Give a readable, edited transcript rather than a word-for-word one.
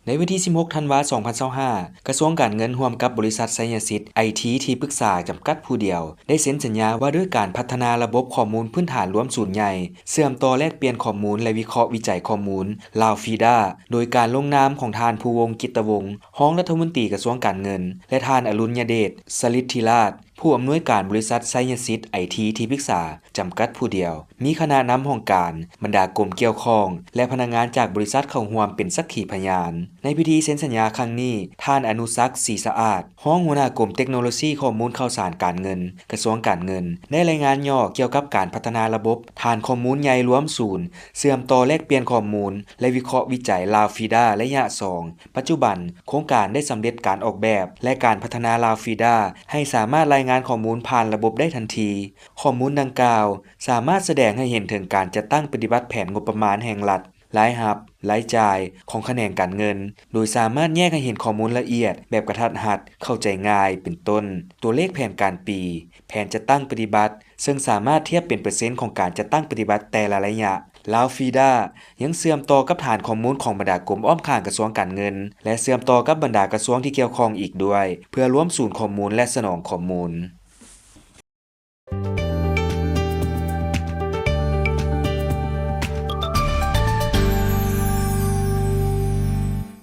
ในวันที่ 16 ธันวาคม 2025 กระทรวงการเงินร่วมกับบริษัทไซเอนซิสไอทีที่ปรึกษาจำกัดผู้เดียวได้เซ็นสัญญาว่าด้วยการพัฒนาระบบข้อมูลพื้นฐานรวมศูนย์ใหญ่เชื่อมต่อแลกเปลี่ยนข้อมูลและวิเคราะห์วิจัยข้อมูลลาวฟีดาโดยการลงนามของทานภูวงศ์กิตตวงศ์รองรัฐมนตรีกระทรวงการเงินและทานอรุณยเดชสฤทธิราชผู้อำนวยการบริษัทไซเอนซิสไอทีที่ปรึกษาจำกัดผู้เดียวมีคณะนำของการบรรดากรมเกี่ยวข้องและพนักงานจากบริษัทเข้าร่วมเป็นสักขีพยานในพิธีเซ็นสัญญาครั้งนี้ท่านอนุศักดิ์ศรีสะอาดรองหัวหน้ากรมเทคโนโลยีข้อมูลข่าวสารการเงินกระทรวงการเงินได้รายงานย่อเกี่ยวกับการพัฒนาระบบฐานข้อมูลใหญ่รวมศูนย์เชื่อมต่อแลกเปลี่ยนข้อมูลและวิเคราะห์วิจัยลาวฟีดาระยะ2ปัจจุบันโครงการได้สำเร็จการออกแบบและการพัฒนาลาวฟีดาให้สามารถรายงานข้อมูลผ่านระบบได้ทันทีข้อมูลดังกล่าวสามารถแสดงให้เห็นถึงการจัดตั้งปฏิบัติแผนงบประมาณแห่งรัฐรายรับรายจ่ายของแขนงการเงินโดยสามารถแยกให้เห็นข้อมูลละเอียดแบบกระทัดรัดเข้าใจง่ายเป็นต้นตัวเลขแผนการปีแผนจัดตั้งปฏิบัติซึ่งสามารถเทียบเป็นเปอร์เซ็นต์ของการจัดตั้งปฏิบัติแต่ละระยะลาวฟีดายังเชื่อมต่อกับฐานข้อมูลของบรรดากรมอ้อมข้างกระทรวงการเงินและเชื่อมต่อกับบรรดากระทรวงที่เกี่ยวข้องอีกด้วยเพื่อร่วมศูนย์ข้อมูลและสนองข้อมูล